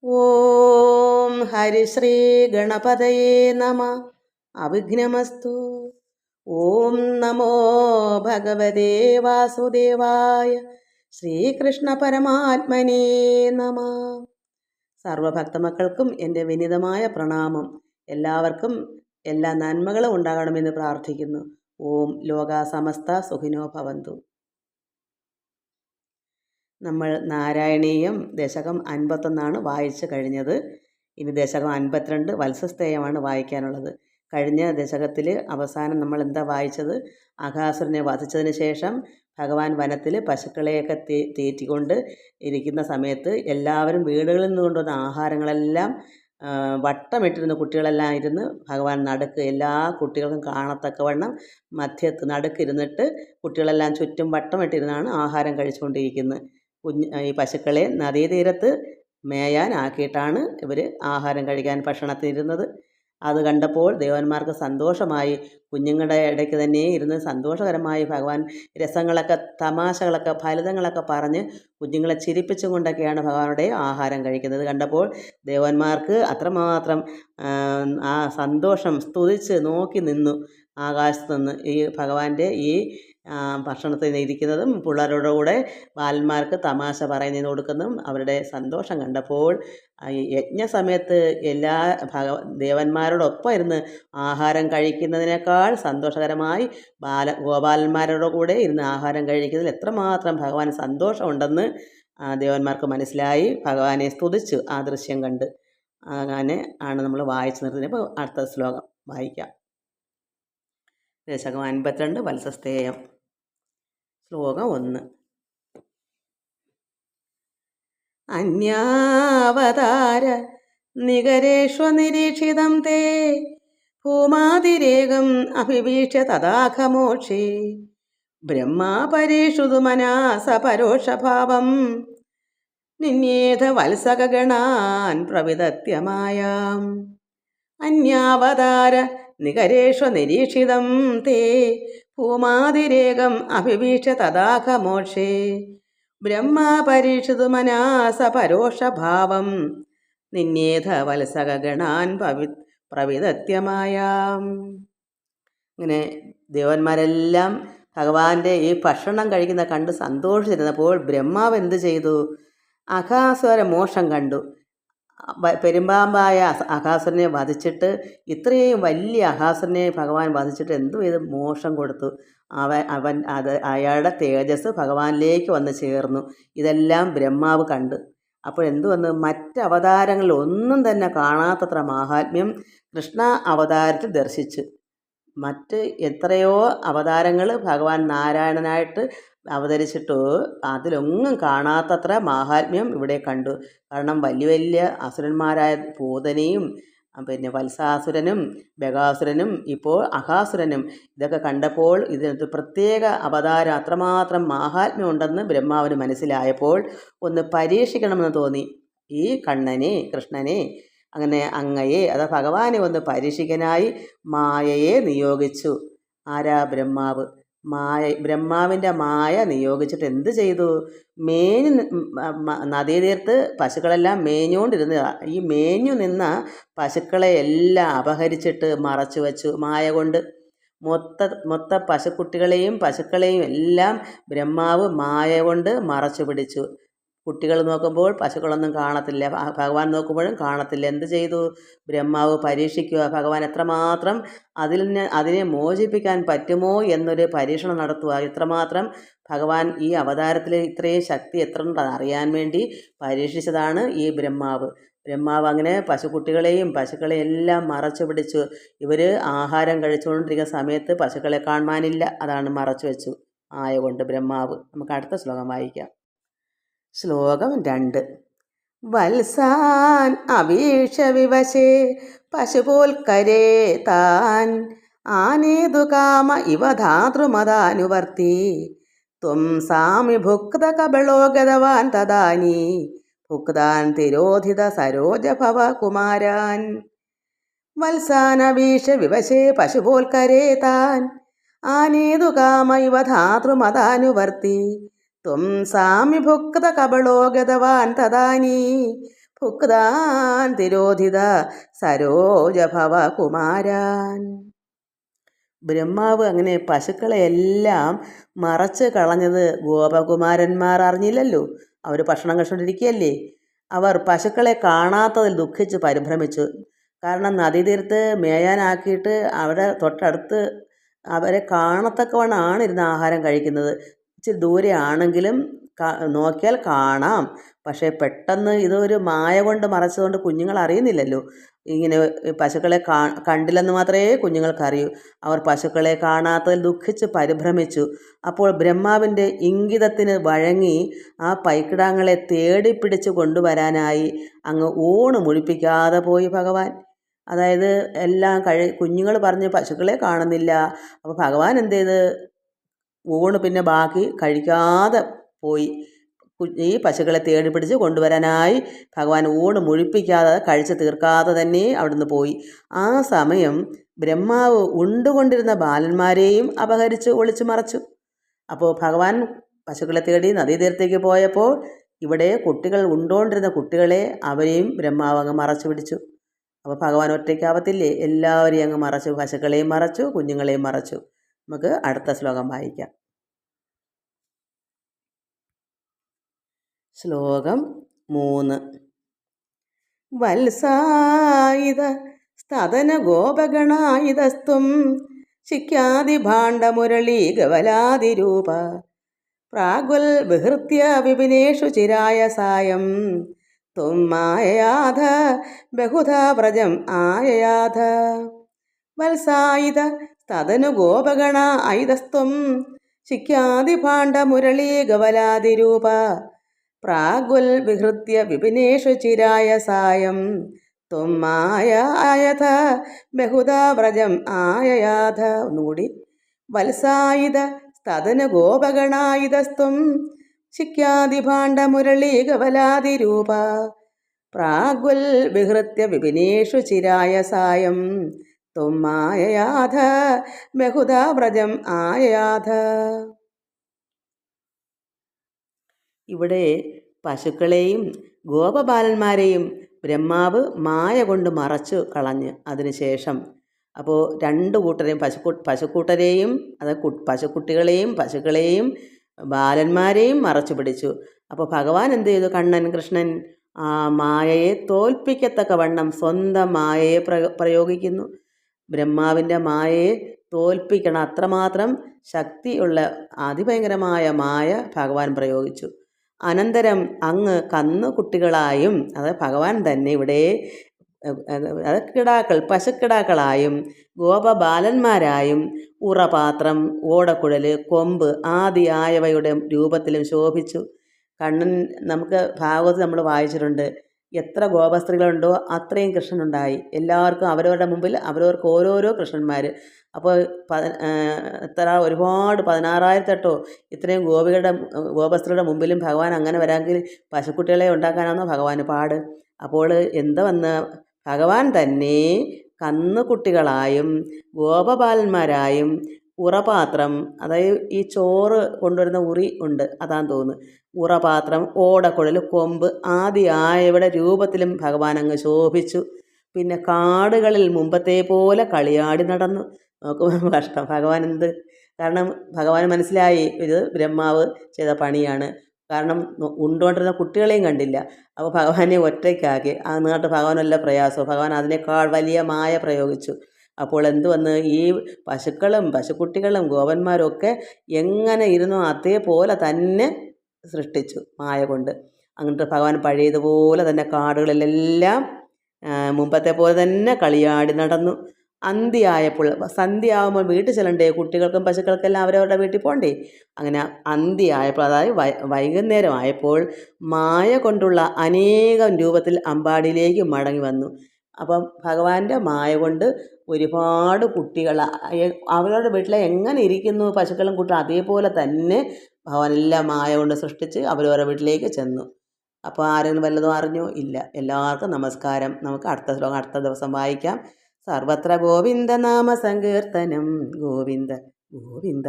ഓം ഹരിശ്രീ ഗണപതയേ നമ. അവിഘ്നമസ്തു. ഓം നമോ ഭഗവതേ വാസുദേവായ. ശ്രീകൃഷ്ണ പരമാത്മനേ നമ. സർവഭക്തമക്കൾക്കും എൻ്റെ വിനീതമായ പ്രണാമം. എല്ലാവർക്കും എല്ലാ നന്മകളും ഉണ്ടാകണമെന്ന് പ്രാർത്ഥിക്കുന്നു. ഓം ലോകാ സമസ്ത സുഖിനോ ഭവന്തു. നമ്മൾ നാരായണീയം ദശകം 51 വായിച്ചു കഴിഞ്ഞത്. ഇനി ദശകം 52 വത്സസ്തേയമാണ് വായിക്കാനുള്ളത്. കഴിഞ്ഞ ദശകത്തിൽ അവസാനം നമ്മൾ എന്താ വായിച്ചത്? അഘാസുരനെ വധിച്ചതിന് ശേഷം ഭഗവാൻ വനത്തിൽ പശുക്കളെയൊക്കെ തീറ്റിക്കൊണ്ട് ഇരിക്കുന്ന സമയത്ത് എല്ലാവരും വീടുകളിൽ നിന്ന് കൊണ്ടുവന്ന ആഹാരങ്ങളെല്ലാം വട്ടമിട്ടിരുന്ന കുട്ടികളെല്ലാം ഇരുന്ന് ഭഗവാൻ നടുക്ക് എല്ലാ കുട്ടികൾക്കും കാണത്തക്കവണ്ണം മധ്യത്ത് നടുക്കിരുന്നിട്ട് കുട്ടികളെല്ലാം ചുറ്റും വട്ടമിട്ടിരുന്നാണ് ആഹാരം കഴിച്ചുകൊണ്ടിരിക്കുന്നത്. ഈ പശുക്കളെ നദീതീരത്ത് മേയാനാക്കിയിട്ടാണ് ഇവർ ആഹാരം കഴിക്കാൻ ഭക്ഷണത്തിനിരുന്നത്. അത് കണ്ടപ്പോൾ ദേവന്മാർക്ക് സന്തോഷമായി. കുഞ്ഞുങ്ങളുടെ ഇടയ്ക്ക് തന്നെ ഇരുന്ന് സന്തോഷകരമായി ഭഗവാൻ രസങ്ങളൊക്കെ തമാശകളൊക്കെ ഫലിതങ്ങളൊക്കെ പറഞ്ഞ് കുഞ്ഞുങ്ങളെ ചിരിപ്പിച്ചും കൊണ്ടൊക്കെയാണ് ഭഗവാനുടെ ആഹാരം കഴിക്കുന്നത്. കണ്ടപ്പോൾ ദേവന്മാർക്ക് അത്രമാത്രം ആ സന്തോഷം സ്തുതിച്ച് നോക്കി നിന്നു. ആകാശത്ത് നിന്ന് ഈ ഭഗവാന്റെ ഈ ഭക്ഷണത്തിന് ഇരിക്കുന്നതും പിള്ളേരുടെ കൂടെ ബാലന്മാർക്ക് തമാശ പറയുന്നതിന് കൊടുക്കുന്നതും അവരുടെ സന്തോഷം കണ്ടപ്പോൾ യജ്ഞസമയത്ത് എല്ലാ ദേവന്മാരോടൊപ്പം ഇരുന്ന് ആഹാരം കഴിക്കുന്നതിനേക്കാൾ സന്തോഷകരമായി ഗോപാലന്മാരുടെ കൂടെ ഇരുന്ന് ആഹാരം കഴിക്കുന്നതിൽ എത്രമാത്രം ഭഗവാൻ സന്തോഷമുണ്ടെന്ന് ദേവന്മാർക്ക് മനസ്സിലായി. ഭഗവാനെ സ്തുതിച്ചു ആ ദൃശ്യം കണ്ട്. അങ്ങനെ ആണ് നമ്മൾ വായിച്ചു നിർത്തുന്നത്. ഇപ്പോൾ അടുത്ത ശ്ലോകം വായിക്കാം. ദശകം 52 വത്സസ്തേയം. ശ്ലോകം 1. അന്യാവതാര നികരേഷ്വനിരീക്ഷിതം തേ ഭൂമാതിരേകം അഭിവീക്ഷ്യ തദാഘമോക്ഷേ ബ്രഹ്മാപരീഷുതു മനാസ പരോക്ഷഭാവം നിന്യേധ വത്സകഗണാൻ പ്രവിദത്യമായാം. അന്യാവതാര നികരേഷ്വ നിരീക്ഷിതം തേ ഭൂമാതിരേകം അഭിവീക്ഷ്യ തദാഘമോക്ഷേ ബ്രഹ്മാപരീക്ഷിതു മനാസ പരോക്ഷഭാവം നിന്യേധ വത്സകഗണാൻ പ്രവിദത്യമായാം. അങ്ങനെ ദേവന്മാരെല്ലാം ഭഗവാന്റെ ഈ ഭക്ഷണം കഴിക്കുന്ന കണ്ട് സന്തോഷിച്ചിരുന്നപ്പോൾ ബ്രഹ്മാവ് എന്ത് ചെയ്തു? അഘാസുര മോക്ഷം കണ്ടു. പെരുമ്പാമ്പായ അഘാസുരനെ വധിച്ചിട്ട്, ഇത്രയും വലിയ അഘാസുരനെ ഭഗവാൻ വധിച്ചിട്ട് എന്തു ചെയ്ത് മോക്ഷം കൊടുത്തു. അയാളുടെ തേജസ് ഭഗവാനിലേക്ക് വന്ന് ചേർന്നു. ഇതെല്ലാം ബ്രഹ്മാവ് കണ്ടു. അപ്പോൾ എന്തു വന്നു? മറ്റ് അവതാരങ്ങളിൽ ഒന്നും തന്നെ കാണാത്തത്ര മാഹാത്മ്യം കൃഷ്ണ അവതാരത്തിൽ ദർശിച്ചു. മറ്റ് എത്രയോ അവതാരങ്ങൾ ഭഗവാൻ നാരായണനായിട്ട് അവതരിച്ചിട്ട് അതിലൊന്നും കാണാത്തത്ര മാഹാത്മ്യം ഇവിടെ കണ്ടു. കാരണം വലിയ വലിയ അസുരന്മാരായ പൂതനയും പിന്നെ വത്സാസുരനും ബകാസുരനും ഇപ്പോൾ അഘാസുരനും ഇതൊക്കെ കണ്ടപ്പോൾ ഇതിനകത്ത് പ്രത്യേക അവതാരം അത്രമാത്രം മാഹാത്മ്യം ഉണ്ടെന്ന് ബ്രഹ്മാവിന് മനസ്സിലായപ്പോൾ ഒന്ന് പരീക്ഷിക്കണമെന്ന് തോന്നി. ഈ കൃഷ്ണനെ അങ്ങനെ അങ്ങയെ ഭഗവാനെ ഒന്ന് പരീക്ഷിക്കാനായി മായയെ നിയോഗിച്ചു. ആരാ? ബ്രഹ്മാവ്. ബ്രഹ്മാവിൻ്റെ മായ നിയോഗിച്ചിട്ട് എന്ത് ചെയ്തു? നദീതീർത്ത് പശുക്കളെല്ലാം മേഞ്ഞുകൊണ്ടിരുന്ന ഈ മേഞ്ഞു നിന്ന പശുക്കളെ എല്ലാം അപഹരിച്ചിട്ട് മറച്ചു വച്ചു മായ കൊണ്ട്. മൊത്ത പശുക്കളെയും എല്ലാം ബ്രഹ്മാവ് മായ കൊണ്ട് മറച്ചു പിടിച്ചു. കുട്ടികൾ നോക്കുമ്പോൾ പശുക്കളൊന്നും കാണത്തില്ല, ഭഗവാൻ നോക്കുമ്പോഴും കാണത്തില്ല. എന്ത് ചെയ്തു? ബ്രഹ്മാവ് പരീക്ഷിക്കുക, ഭഗവാൻ എത്രമാത്രം അതിനെ മോചിപ്പിക്കാൻ പറ്റുമോ എന്നൊരു പരീക്ഷണം നടത്തുക. എത്രമാത്രം ഭഗവാൻ ഈ അവതാരത്തിൽ ഇത്രയും ശക്തി എത്ര ഉണ്ടെന്ന് അറിയാൻ വേണ്ടി പരീക്ഷിച്ചതാണ് ഈ ബ്രഹ്മാവ്. അങ്ങനെ പശുക്കളെയും എല്ലാം മറച്ചു പിടിച്ചു. ഇവർ ആഹാരം കഴിച്ചുകൊണ്ടിരിക്കുന്ന സമയത്ത് പശുക്കളെ കാണാനില്ല, അതാണ് മറച്ചു വെച്ചു ആയകൊണ്ട് ബ്രഹ്മാവ്. നമുക്ക് അടുത്ത ശ്ലോകം വായിക്കാം. ശ്ലോകം 2. വത്സാൻ അവീക്ഷ വിവശേ പശുപോൽക്കരേ താൻ ആനേതു കാമ ഇവ ധാതൃമതാനുവർത്തി ത്വം സാമി ഭുക്ത കബളോ ഗതവാൻ തദാനി ഭുക്താൻ തിരോധിത സരോജഭവ കുമാരാൻ. വത്സാൻ അവീക്ഷ വിവശേ പശുപോൽക്കരേ താൻ ആനേതു കാമ ഇവ ധാതൃമതാനുവർത്തി ത്വം സാമി ഭുക്ത കബളോ ഗതവാൻ തദാനി ഭുക്താൻ തിരോധിത സരോജഭവ കുമാരാൻ. ബ്രഹ്മാവ് അങ്ങനെ പശുക്കളെയെല്ലാം മറച്ച് കളഞ്ഞത് ഗോപകുമാരന്മാർ അറിഞ്ഞില്ലല്ലോ. അവർ ഭക്ഷണം കഴിച്ചുകൊണ്ടിരിക്കുകയല്ലേ. അവർ പശുക്കളെ കാണാത്തതിൽ ദുഃഖിച്ച് പരിഭ്രമിച്ചു. കാരണം നദീതീരത്ത് മേയാനാക്കിയിട്ട് അവിടെ തൊട്ടടുത്ത് അവരെ കാണത്തക്കവണ്ണമാണ് ഇരുന്ന് ആഹാരം കഴിക്കുന്നത്. ഇച്ചിരി ദൂരെ ആണെങ്കിലും നോക്കിയാൽ കാണാം. പക്ഷേ പെട്ടെന്ന് ഇതൊരു മായ കൊണ്ട് മറച്ചതുകൊണ്ട് കുഞ്ഞുങ്ങൾ അറിയുന്നില്ലല്ലോ. ഇങ്ങനെ പശുക്കളെ കണ്ടില്ലെന്ന് മാത്രമേ കുഞ്ഞുങ്ങൾക്കറിയൂ. അവർ പശുക്കളെ കാണാത്തതിൽ ദുഃഖിച്ച് പരിഭ്രമിച്ചു. അപ്പോൾ ബ്രഹ്മാവിൻ്റെ ഇംഗിതത്തിന് വഴങ്ങി ആ പൈക്കിടാങ്ങളെ തേടിപ്പിടിച്ച് കൊണ്ടുവരാനായി അങ്ങ് ഊണ് മുഴിപ്പിക്കാതെ പോയി ഭഗവാൻ. അതായത് എല്ലാം കുഞ്ഞുങ്ങൾ പറഞ്ഞ് പശുക്കളെ കാണുന്നില്ല. അപ്പോൾ ഭഗവാൻ എന്ത് ചെയ്ത് ഊണ് പിന്നെ ബാക്കി കഴിക്കാതെ പോയി. ഈ പശുക്കളെ തേടി പിടിച്ച് കൊണ്ടുവരാനായി ഭഗവാൻ ഊണ് മുഴിപ്പിക്കാതെ കഴിച്ച് തീർക്കാതെ തന്നെ അവിടുന്ന് പോയി. ആ സമയം ബ്രഹ്മാവ് ഉണ്ടുകൊണ്ടിരുന്ന ബാലന്മാരെയും അപഹരിച്ച് ഒളിച്ചു മറച്ചു. അപ്പോൾ ഭഗവാൻ പശുക്കളെ തേടി നദീതീരത്തേക്ക് പോയപ്പോൾ ഇവിടെ കുട്ടികൾ ഉണ്ടുകൊണ്ടിരുന്ന കുട്ടികളെ അവരെയും ബ്രഹ്മാവ് അങ്ങ് മറച്ചു പിടിച്ചു. അപ്പോൾ ഭഗവാൻ ഒറ്റയ്ക്കാവത്തില്ലേ, എല്ലാവരെയും അങ്ങ് മറച്ചു. പശുക്കളെയും മറച്ചു, കുഞ്ഞുങ്ങളെയും മറച്ചു. നമുക്ക് അടുത്ത ശ്ലോകം വായിക്കാം. ശ്ലോകം 3. വത്സായിത സ്തദന ഗോപഗണായിതസ്ത്വം ശിഖ്യാദിഭാണ്ഡമുരളീ ഗവലാദിരൂപ പ്രാഗ്വൽ വിഹൃത്യ വിപിനേഷു ചിരായ സായം ത്വം മായയാഥ ബഹുധാ വ്രജം ആയയാഥ. വത്സായിത സ്തദനു ഗോപഗണ ഐതസ്ത്വം ശിഖ്യാദിഭാണ്ഡമുരളീ ഗവലാദിരൂപ പ്രാഗ്വൽ വിഹൃത്യ വിപിനേഷു ചിരായ സായം ത്വം മായയാഥ ബഹുധാ വ്രജം ആയയാഥ. ഒന്നുകൂടി. വത്സായിത സ്തദന ഗോപഗണായിതസ്ത്വം ശിഖ്യാദിഭാണ്ഡമുരളീ ഗവലാദിരൂപ പ്രാഗ്വൽ വിഹൃത്യ വിപിനേഷു ചിരായ സായം ത്വം മായയാഥ ബഹുധാ വ്രജം ആയയാഥ. ഇവിടെ പശുക്കളെയും ഗോപബാലന്മാരെയും ബ്രഹ്മാവ് മായ കൊണ്ട് മറച്ചു കളഞ്ഞ് അതിനുശേഷം അപ്പോൾ രണ്ട് കൂട്ടരെയും പശുക്കൂട്ടരെയും പശുക്കുട്ടികളെയും പശുക്കളെയും ബാലന്മാരെയും മറച്ചു പിടിച്ചു. അപ്പോൾ ഭഗവാൻ എന്ത് ചെയ്തു? കണ്ണൻ കൃഷ്ണൻ ആ മായയെ തോൽപ്പിക്കത്തക്കവണ്ണം സ്വന്തം മായയെ പ്രയോഗിക്കുന്നു. ബ്രഹ്മാവിൻ്റെ മായയെ തോൽപ്പിക്കണം, അത്രമാത്രം ശക്തിയുള്ള അതിഭയങ്കരമായ മായ ഭഗവാൻ പ്രയോഗിച്ചു. അനന്തരം അങ്ങ് കന്നുകുട്ടികളായും, അതായത് ഭഗവാൻ തന്നെ ഇവിടെ പശുക്കിടാക്കളായും ഗോപബാലന്മാരായും ഉറപാത്രം, ഓടക്കുഴൽ, കൊമ്പ് ആദിയായവയുടെ രൂപത്തിലും ശോഭിച്ചു. കണ്ണൻ നമുക്ക് ഭാഗവത് നമ്മൾ വായിച്ചിട്ടുണ്ട്. എത്ര ഗോപസ്ത്രീകളുണ്ടോ അത്രയും കൃഷ്ണനുണ്ടായി. എല്ലാവർക്കും അവരവരുടെ മുമ്പിൽ അവരവർക്ക് ഓരോരോ കൃഷ്ണന്മാർ. അപ്പോൾ ഒരുപാട് 16,000 ഇത്രയും ഗോപസ്ത്രീയുടെ മുമ്പിലും ഭഗവാൻ അങ്ങനെ വരാമെങ്കിൽ പശുക്കുട്ടികളെ ഉണ്ടാക്കാനാണോ ഭഗവാന് പാട്? അപ്പോൾ എന്താ വന്ന് ഭഗവാൻ തന്നെ കന്നുകുട്ടികളായും ഗോപബാലന്മാരായും ഉറപാത്രം, അതായത് ഈ ചോറ് കൊണ്ടുവരുന്ന ഉറി ഉണ്ട്, അതാന്ന് തോന്നുന്നു, ഉറപാത്രം, ഓടക്കുഴൽ, കൊമ്പ് ആദിയായവയുടെ രൂപത്തിലും ഭഗവാൻ അങ്ങ് ശോഭിച്ചു. പിന്നെ കാടുകളിൽ മുമ്പത്തെ പോലെ കളിയാടി നടന്നു. നോക്കുമ്പോൾ കഷ്ടം ഭഗവാൻ എന്ത്. കാരണം ഭഗവാന് മനസ്സിലായി ഇത് ബ്രഹ്മാവ് ചെയ്ത പണിയാണ്. കാരണം ഉണ്ടുകൊണ്ടിരുന്ന കുട്ടികളെയും കണ്ടില്ല. അപ്പോൾ ഭഗവാനെ ഒറ്റയ്ക്കാക്കി. എന്നിട്ട് ഭഗവാൻ വല്ല പ്രയാസവും, ഭഗവാൻ അതിനേക്കാൾ വലിയ മായ പ്രയോഗിച്ചു. അപ്പോൾ എന്ത് വന്ന് ഈ പശുക്കളും പശുക്കുട്ടികളും ഗോപന്മാരും ഒക്കെ എങ്ങനെ ഇരുന്നോ അതേപോലെ തന്നെ സൃഷ്ടിച്ചു മായ കൊണ്ട്. അങ്ങോട്ട് ഭഗവാൻ പഴയതുപോലെ തന്നെ കാടുകളിലെല്ലാം മുമ്പത്തെ പോലെ തന്നെ കളിയാടി നടന്നു. അന്തിയായപ്പോൾ, സന്ധ്യയാകുമ്പോൾ വീട്ടിൽ ചെല്ലണ്ടേ, കുട്ടികൾക്കും പശുക്കൾക്കെല്ലാം അവരവരുടെ വീട്ടിൽ പോകണ്ടേ. അങ്ങനെ അന്തിയായപ്പോൾ, അതായത് വൈകുന്നേരം ആയപ്പോൾ മായ കൊണ്ടുള്ള അനേകം രൂപത്തിൽ അമ്പാടിയിലേക്ക് മടങ്ങി വന്നു. അപ്പം ഭഗവാന്റെ മായ കൊണ്ട് ഒരുപാട് കുട്ടികൾ അവരവരുടെ വീട്ടിലെ എങ്ങനെ ഇരിക്കുന്നു പശുക്കളും കുട്ടികളും അതേപോലെ തന്നെ ഭഗവാനെല്ലാം മായ കൊണ്ട് സൃഷ്ടിച്ച് അവരവരുടെ വീട്ടിലേക്ക് ചെന്നു. അപ്പോൾ ആരെങ്കിലും വല്ലതും അറിഞ്ഞോ? ഇല്ല. എല്ലാവർക്കും നമസ്കാരം. നമുക്ക് അടുത്ത ശ്ലോകം അടുത്ത ദിവസം വായിക്കാം. സർവത്ര ഗോവിന്ദ നാമ സങ്കീർത്തനം. ഗോവിന്ദ ഗോവിന്ദ.